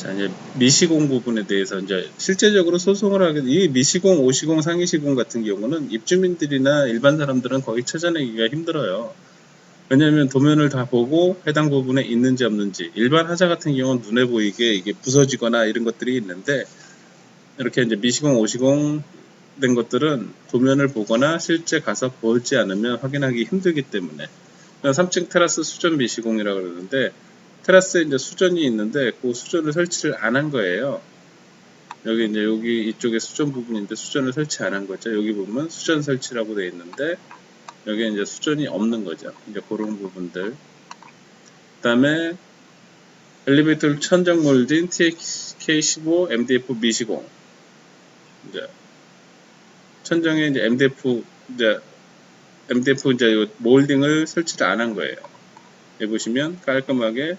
자, 이제 미시공 부분에 대해서 이제 실제적으로 소송을 하게, 이 미시공, 오시공, 상위시공 같은 경우는 입주민들이나 일반 사람들은 거의 찾아내기가 힘들어요. 왜냐하면 도면을 다 보고 해당 부분에 있는지 없는지, 일반 하자 같은 경우는 눈에 보이게 이게 부서지거나 이런 것들이 있는데, 이렇게 이제 미시공, 오시공 된 것들은 도면을 보거나 실제 가서 보지 않으면 확인하기 힘들기 때문에 3층 테라스 수전 미시공이라고 그러는데, 테라스에 이제 수전이 있는데 그 수전을 설치를 안 한 거예요. 여기 이제 여기 이쪽에 수전 부분인데 수전을 설치 안 한 거죠. 여기 보면 수전 설치라고 되어 있는데 여기 이제 수전이 없는 거죠. 이제 그런 부분들. 그다음에 엘리베이터 천정 몰딩 TK15 MDF 미시공. 이제 천정에 이제 MDF 이제 몰딩을 설치를 안 한 거예요. 여기 보시면 깔끔하게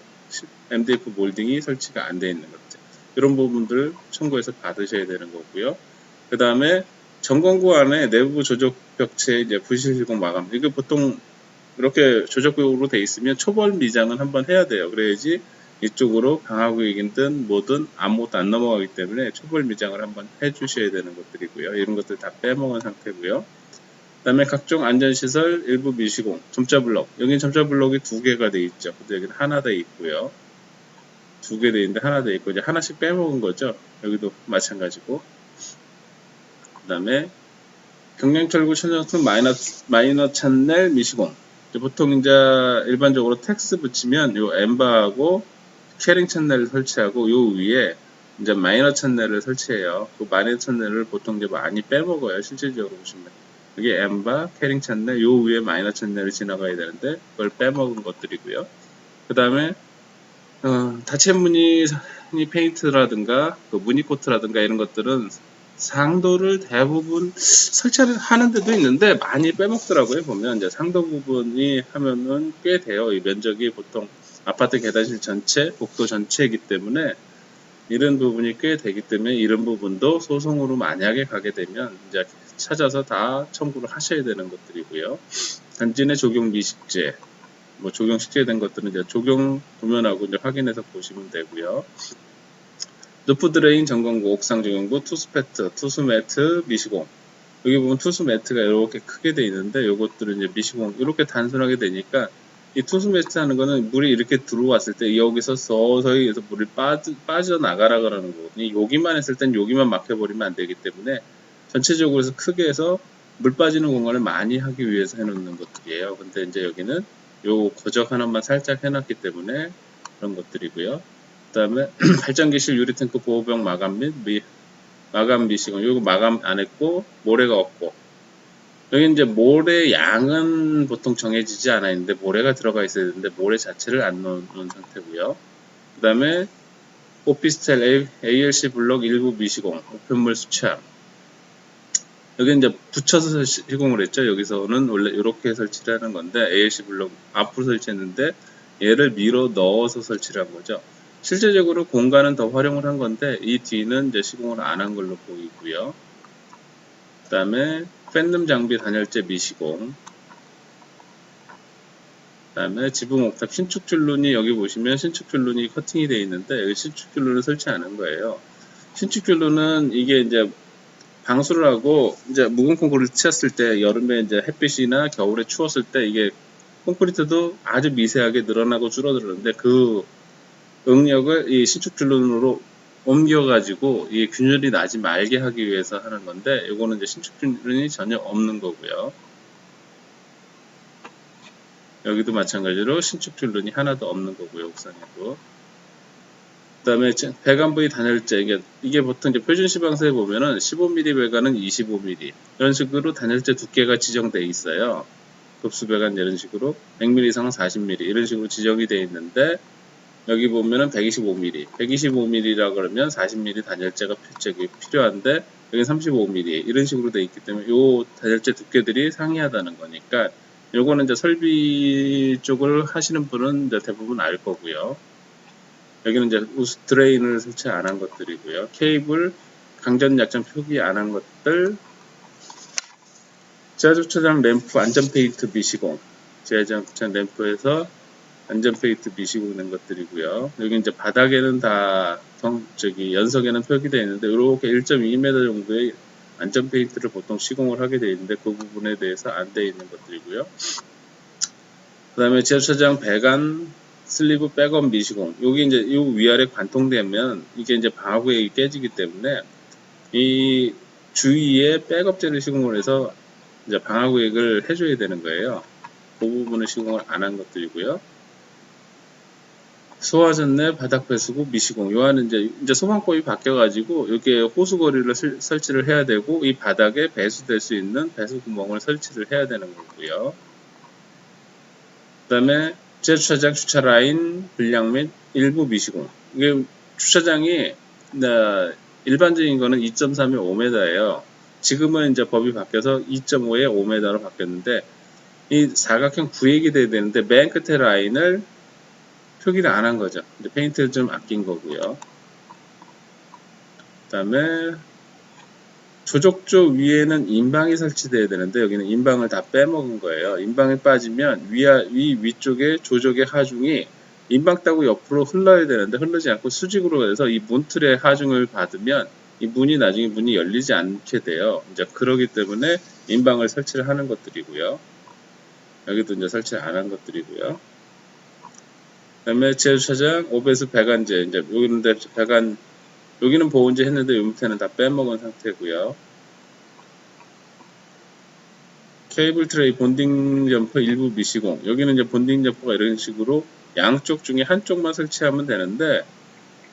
MDF 몰딩이 설치가 안 되어 있는 거죠. 이런 부분들 청구해서 받으셔야 되는 거고요. 그 다음에 점검구 안에 내부 조적 벽체 이제 부실 시공 마감. 이거 보통 이렇게 조적구역으로 돼 있으면 초벌 미장은 한번 해야 돼요. 그래야지 이쪽으로 방화구역이든 뭐든 아무것도 안 넘어가기 때문에 초벌 미장을 한번 해주셔야 되는 것들이고요. 이런 것들 다 빼먹은 상태고요. 그 다음에 각종 안전시설 일부 미시공, 점자블럭. 여기는 점자블럭이 2개가 돼 있죠. 근데 여기는 하나 돼 있고요. 2개 돼 있는데 하나 돼 있고, 이제 하나씩 빼먹은 거죠. 여기도 마찬가지고. 그 다음에 경량철구 천정품 마이너 채널 미시공. 보통 이제 일반적으로 텍스 붙이면 요 엠바하고 캐링 채널을 설치하고 요 위에 이제 마이너 채널을 설치해요. 그 마이너 채널을 보통 이제 많이 빼먹어요. 실질적으로 보시면. 이게 엠바, 캐링 채널, 요 위에 마이너 채널이 지나가야 되는데 그걸 빼먹은 것들이고요. 그 다음에 다채 무늬 페인트라든가 그 무늬 코트라든가 이런 것들은 상도를 대부분 설치를 하는 데도 있는데 많이 빼먹더라고요. 보면 이제 상도 부분이 하면은 꽤 돼요. 이 면적이 보통 아파트 계단실 전체, 복도 전체이기 때문에 이런 부분이 꽤 되기 때문에 이런 부분도 소송으로 만약에 가게 되면 이제 찾아서 다 청구를 하셔야 되는 것들이고요. 단지 내 적용 미식재, 뭐 적용 식재된 것들은 이제 적용 도면하고 이제 확인해서 보시면 되고요. 루프 드레인 점검구, 옥상 적용구, 투수 매트, 미시공. 여기 보면 투수 매트가 이렇게 크게 돼 있는데 요것들은 이제 미시공 이렇게 단순하게 되니까 이 투수 매트 하는 거는 물이 이렇게 들어왔을 때 여기서 서서히 해서 물이 빠져나가라 그러는 거거든요. 여기만 했을 땐 여기만 막혀버리면 안 되기 때문에 전체적으로 해서 크게 해서 물 빠지는 공간을 많이 하기 위해서 해놓는 것들이에요. 근데 이제 여기는 요 거적 하나만 살짝 해놨기 때문에 그런 것들이고요. 그 다음에 발전기실 유리탱크 보호병 마감 및 마감 미시공. 요거 마감 안 했고 모래가 없고, 여기 이제 모래 양은 보통 정해지지 않아 있는데 모래가 들어가 있어야 되는데 모래 자체를 안 넣은 상태고요. 그 다음에 오피스텔 ALC 블록 일부 미시공, 우편물 수치함. 여기 이제 붙여서 시공을 했죠. 여기서는 원래 이렇게 설치를 하는 건데 ALC 블록 앞으로 설치했는데 얘를 밀어 넣어서 설치를 한 거죠. 실제적으로 공간은 더 활용을 한 건데 이 뒤는 이제 시공을 안 한 걸로 보이고요. 그 다음에 팬덤 장비 단열재 미시공. 그 다음에 지붕 옥탑 신축 줄눈이, 여기 보시면 신축 줄눈이 커팅이 되어 있는데 여기 신축 줄눈을 설치 안 한 거예요. 신축 줄눈은 이게 이제 방수를 하고 이제 묵은 콘크리트 쳤을 때 여름에 이제 햇빛이나 겨울에 추웠을 때 이게 콘크리트도 아주 미세하게 늘어나고 줄어들었는데 그 응력을 이 신축 줄눈으로 옮겨가지고 이 균열이 나지 말게 하기 위해서 하는 건데 이거는 이제 신축 균열이 전혀 없는 거고요. 여기도 마찬가지로 신축 줄눈이 하나도 없는 거고요. 옥상에도. 그 다음에 배관 부위 단열재, 이게 보통 이제 표준 시방서에 보면은 15mm 배관은 25mm 이런 식으로 단열재 두께가 지정되어 있어요. 급수 배관 이런 식으로 100mm 이상은 40mm 이런 식으로 지정이 되어 있는데 여기 보면은 125mm, 125mm라 그러면 40mm 단열재가 필요한데 여기 35mm 이런 식으로 되어 있기 때문에 이 단열재 두께들이 상이하다는 거니까 요거는 이제 설비 쪽을 하시는 분은 이제 대부분 알 거고요. 여기는 이제 우스 드레인을 설치 안 한 것들이고요. 케이블 강전 약점 표기 안 한 것들, 지하주차장 램프 안전 페인트 미시공, 지하주차장 램프에서 안전 페인트 미시공 된 것들이고요. 여기 이제 바닥에는 다 보통 저기 연석에는 표기되어 있는데 이렇게 1.2m 정도의 안전 페인트를 보통 시공을 하게 되어 있는데 그 부분에 대해서 안 되어 있는 것들이고요. 그 다음에 제주차장 배관 슬리브 백업 미시공. 여기 이제 이 위아래 관통되면 이게 이제 방화구역이 깨지기 때문에 이 주위에 백업재를 시공을 해서 이제 방화구역을 해줘야 되는 거예요. 그 부분은 시공을 안 한 것들이고요. 소화전내 바닥 배수구 미시공. 요한은 이제 소방법이 바뀌어가지고 여기에 호수거리를 설치를 해야 되고 이 바닥에 배수될 수 있는 배수 구멍을 설치를 해야 되는 거고요. 그 다음에 제주차장 주차 라인 분량 및 일부 미시공. 이게 주차장이 일반적인 거는 2.3에 5m예요. 지금은 이제 법이 바뀌어서 2.5에 5m로 바뀌었는데 이 사각형 구획이 돼야 되는데 맨 끝에 라인을 표기를 안 한 거죠. 이제 페인트를 좀 아낀 거고요. 그 다음에 조적조 위에는 인방이 설치돼야 되는데 여기는 인방을 다 빼먹은 거예요. 인방이 빠지면 위쪽에 조적의 하중이 인방 따고 옆으로 흘러야 되는데 흐르지 않고 수직으로 해서 이 문틀의 하중을 받으면 이 문이 나중에 문이 열리지 않게 돼요. 이제 그러기 때문에 인방을 설치를 하는 것들이고요. 여기도 이제 설치를 안 한 것들이고요. 그 다음에 제주차장 오배수 배관제. 이제 여기는 배관, 여기는 보온제 했는데 요 밑에는 다 빼먹은 상태고요. 케이블 트레이 본딩 점퍼 일부 미시공. 여기는 이제 본딩 점퍼가 이런 식으로 양쪽 중에 한쪽만 설치하면 되는데,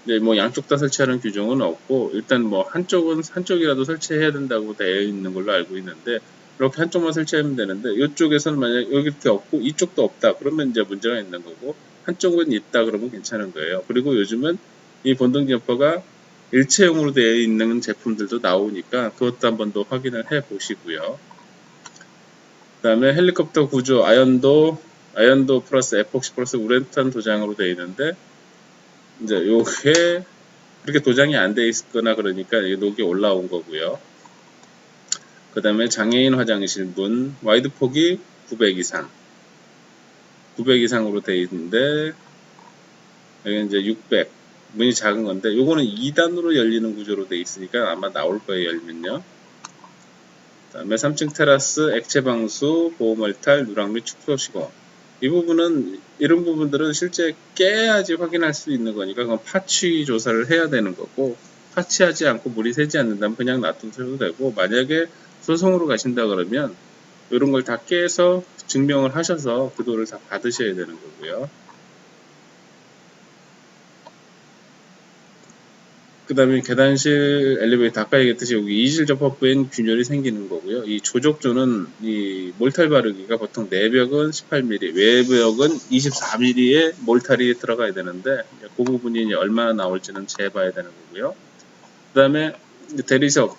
이제 뭐 양쪽 다 설치하는 규정은 없고, 일단 뭐 한쪽이라도 설치해야 된다고 되어 있는 걸로 알고 있는데, 이렇게 한쪽만 설치하면 되는데, 이쪽에서는 만약 여기 이렇게 없고, 이쪽도 없다. 그러면 이제 문제가 있는 거고, 한쪽은 있다. 그러면 괜찮은 거예요. 그리고 요즘은 이 본딩 점퍼가 일체형으로 되어 있는 제품들도 나오니까, 그것도 한번 더 확인을 해 보시고요. 그 다음에 헬리콥터 구조 아연도 플러스 에폭시 플러스 우레탄 도장으로 되어 있는데 이제 요게 그렇게 도장이 안 돼 있거나 그러니까 이 녹이 올라온 거고요. 그 다음에 장애인 화장실 문 와이드 폭이 900 이상으로 되어 있는데 여기 이제 600 문이 작은 건데 요거는 2단으로 열리는 구조로 되어 있으니까 아마 나올 거예요. 열면요. 그 다음에 3층 테라스, 액체 방수, 보호멀탈, 누락 및 축소 시공. 이 부분은, 이런 부분들은 실제 깨야지 확인할 수 있는 거니까, 그건 파취 조사를 해야 되는 거고, 파취하지 않고 물이 새지 않는다면 그냥 놔두셔도 되고, 만약에 소송으로 가신다 그러면, 이런 걸 다 깨서 증명을 하셔서 그 돈을 다 받으셔야 되는 거고요. 그 다음에 계단실 엘리베이터 아까 얘기했듯이 여기 이질 접합부엔 균열이 생기는 거고요. 이 조적조는 이 몰탈 바르기가 보통 내벽은 18mm, 외벽은 24mm의 몰탈이 들어가야 되는데 그 부분이 이제 얼마나 나올지는 재봐야 되는 거고요. 그 다음에 대리석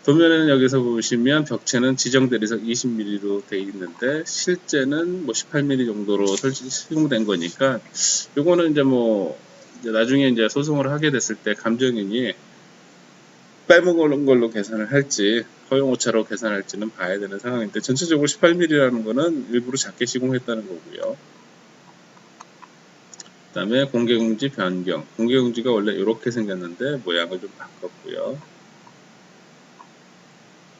도면에는 여기서 보시면 벽체는 지정 대리석 20mm로 되어 있는데 실제는 뭐 18mm 정도로 시공된 거니까 요거는 이제 뭐 나중에 이제 소송을 하게 됐을 때 감정인이 빼먹은 걸로 계산을 할지 허용오차로 계산할지는 봐야 되는 상황인데 전체적으로 18mm라는 거는 일부러 작게 시공했다는 거고요. 그 다음에 공개공지 변경. 공개공지가 원래 이렇게 생겼는데 모양을 좀 바꿨고요.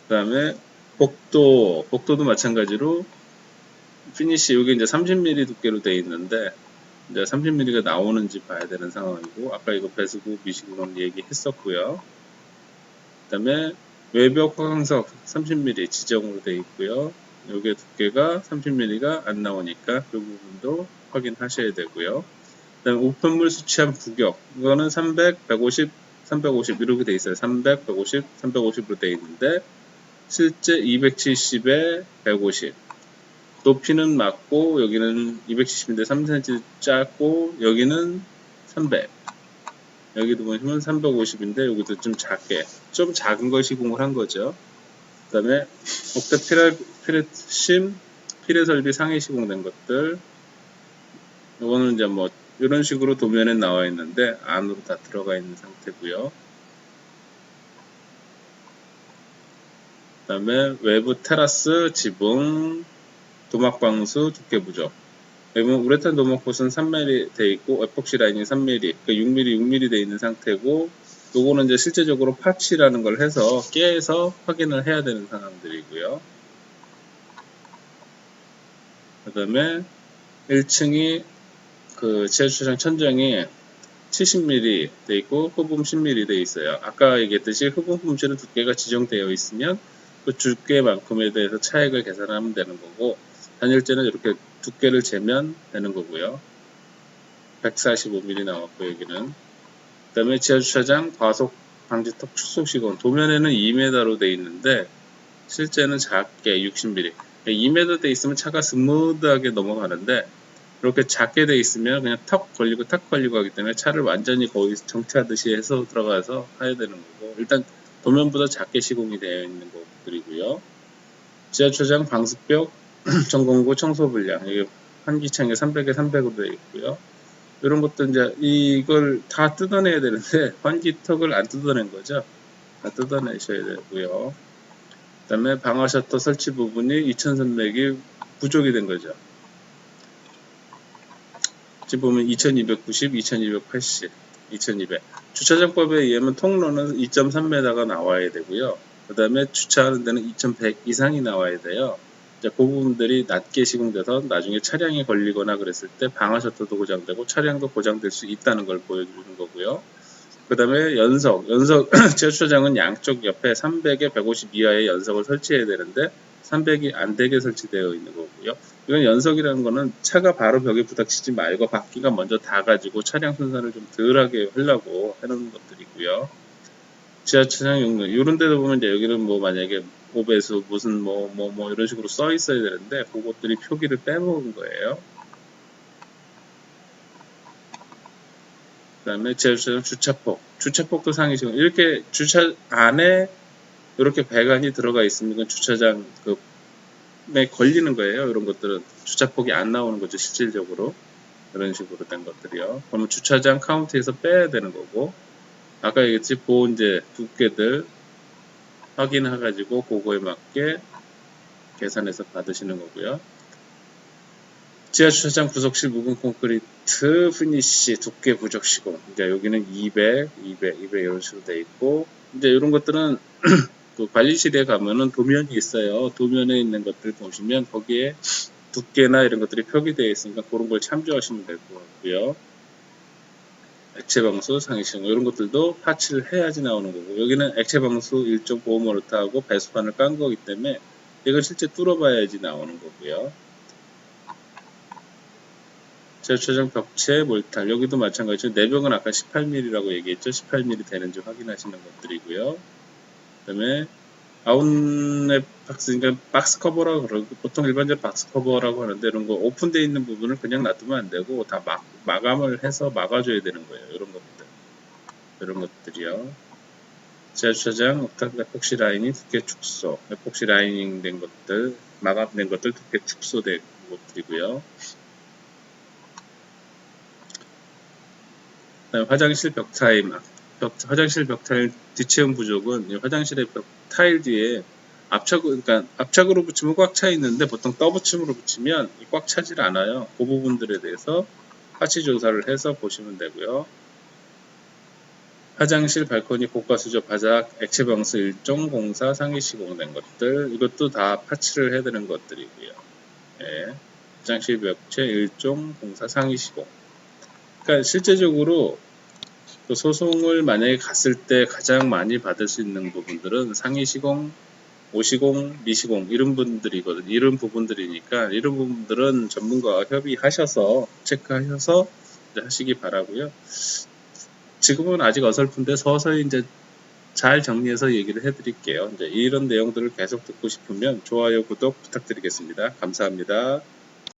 그 다음에 복도도 마찬가지로 피니시 여기 이제 30mm 두께로 되어 있는데 이제 30mm가 나오는지 봐야 되는 상황이고 아까 이거 배수구 미시공 얘기했었고요. 그 다음에 외벽 화강석 30mm 지정으로 되어 있고요. 여기 두께가 30mm가 안 나오니까 그 부분도 확인하셔야 되고요. 그 다음에 우편물 수치한 부격 이거는 300, 150, 350 이렇게 되어 있어요. 300, 150, 350으로 되어 있는데 실제 270에 150 높이는 맞고 여기는 270인데 3cm 짧고 여기는 300 여기도 보시면 350인데 여기도 좀 작은 걸 시공을 한 거죠. 그 다음에 옥탑 피렛심 피레 설비 상위 시공된 것들 이거는 이제 뭐 이런 식으로 도면에 나와 있는데 안으로 다 들어가 있는 상태고요. 그 다음에 외부 테라스 지붕 도막방수 두께 부족 우레탄 도마콧은 3mm 돼 있고 에폭시 라인이 3mm, 그러니까 6mm 돼 있는 상태고, 요거는 이제 실제적으로 파치라는 걸 해서 깨서 확인을 해야 되는 상황들이고요. 그 다음에 1층이 그 지하주차장 천정이 70mm 돼 있고 흡음 10mm 돼 있어요. 아까 얘기했듯이 흡음 품질은 두께가 지정되어 있으면 그 두께만큼에 대해서 차액을 계산하면 되는 거고, 단열재는 이렇게 두께를 재면 되는 거고요. 145mm 나왔고 여기는. 그 다음에 지하주차장 과속 방지턱 축소 시공, 도면에는 2m로 돼 있는데 실제는 작게 60mm. 2m 돼 있으면 차가 스무드하게 넘어가는데, 이렇게 작게 돼 있으면 그냥 턱 걸리고 탁 걸리고 하기 때문에 차를 완전히 거의 정차하듯이 해서 들어가서 해야 되는 거고, 일단 도면보다 작게 시공이 되어 있는 것들이고요. 지하주차장 방수벽 전공구 청소 분량, 이게 환기창에 300에 300으로 되어 있고요. 이런 것도 이제 이걸 다 뜯어내야 되는데 환기턱을 안 뜯어낸 거죠. 다 뜯어내셔야 되고요. 그 다음에 방화 셔터 설치 부분이 2000선맥이 부족이 된 거죠. 지금 보면 2290, 2280, 2200. 주차장법에 의하면 통로는 2.3m가 나와야 되고요. 그 다음에 주차하는 데는 2100 이상이 나와야 돼요. 그 부분들이 낮게 시공돼서 나중에 차량이 걸리거나 그랬을 때 방화 셔터도 고장되고 차량도 고장될 수 있다는 걸 보여주는 거고요. 그 다음에 연석 지하주차장은 양쪽 옆에 300에 150 이하의 연석을 설치해야 되는데 300이 안 되게 설치되어 있는 거고요. 이건 연석이라는 거는 차가 바로 벽에 부닥치지 말고 바퀴가 먼저 닿아가지고 차량 순환을 좀 덜하게 하려고 해놓은 것들이고요. 지하주차장 용도 이런 데도 보면 이제 여기는 뭐 만약에 5배수 무슨 뭐 이런 식으로 써 있어야 되는데 그것들이 표기를 빼먹은 거예요. 그 다음에 지하주차장 주차폭도 상위시공. 이렇게 주차 안에 이렇게 배관이 들어가 있으면 이건 주차장 에 걸리는 거예요. 이런 것들은 주차폭이 안 나오는 거죠. 실질적으로 이런 식으로 된 것들이요. 그러면 주차장 카운트에서 빼야 되는 거고, 아까 얘기했지 보온재 두께들 확인해가지고 그거에 맞게 계산해서 받으시는 거고요. 지하주차장 부속실 묵은 콘크리트 피니시 두께 부족 시공. 이제 여기는 200 이런 식으로 돼 있고, 이제 이런 것들은 그 관리실에 가면은 도면이 있어요. 도면에 있는 것들 보시면 거기에 두께나 이런 것들이 표기되어 있으니까 그런 걸 참조하시면 될 것 같고요. 액체 방수 상위시공 이런 것들도 파츠를 해야지 나오는 거고, 여기는 액체 방수 1.5 모르타하고 배수판을 깐 거기 때문에 이걸 실제 뚫어봐야지 나오는 거고요. 지하주차장 벽체 몰탈 여기도 마찬가지로 내벽은 아까 18mm라고 얘기했죠. 18mm 되는지 확인하시는 것들이고요. 그 다음에 아웃렛 박스, 그러니까 박스 커버라고 그러고, 보통 일반적으로 박스 커버라고 하는데 이런 거 오픈되어 있는 부분을 그냥 놔두면 안 되고 다 마감을 해서 막아줘야 되는 거예요. 이런 것들이요. 지하주차장 에폭시 라인이 두께 축소, 에폭시 라이닝 된 것들, 마감된 것들 두께 축소된 것들이고요. 그다음에 화장실 벽 타일, 화장실 벽 타일 뒤체형 부족은 화장실의 벽 타일 뒤에 그러니까 압착으로 붙이면 꽉 차 있는데 보통 떠붙임으로 붙이면 꽉 차질 않아요. 그 부분들에 대해서 파치 조사를 해서 보시면 되고요. 화장실 발코니 고가수저 바닥 액체 방수 일종 공사 상위 시공된 것들, 이것도 다 파츠를 해야 되는 것들이고요. 예. 화장실 벽체 일종 공사 상위 시공. 그러니까 실제적으로 그 소송을 만약에 갔을 때 가장 많이 받을 수 있는 부분들은 상위 시공, 오시공, 미시공 이런 분들이거든요. 이런 부분들이니까 이런 부분들은 전문가와 협의하셔서 체크하셔서 하시기 바라고요. 지금은 아직 어설픈데 서서히 이제 잘 정리해서 얘기를 해드릴게요. 이제 이런 내용들을 계속 듣고 싶으면 좋아요, 구독 부탁드리겠습니다. 감사합니다.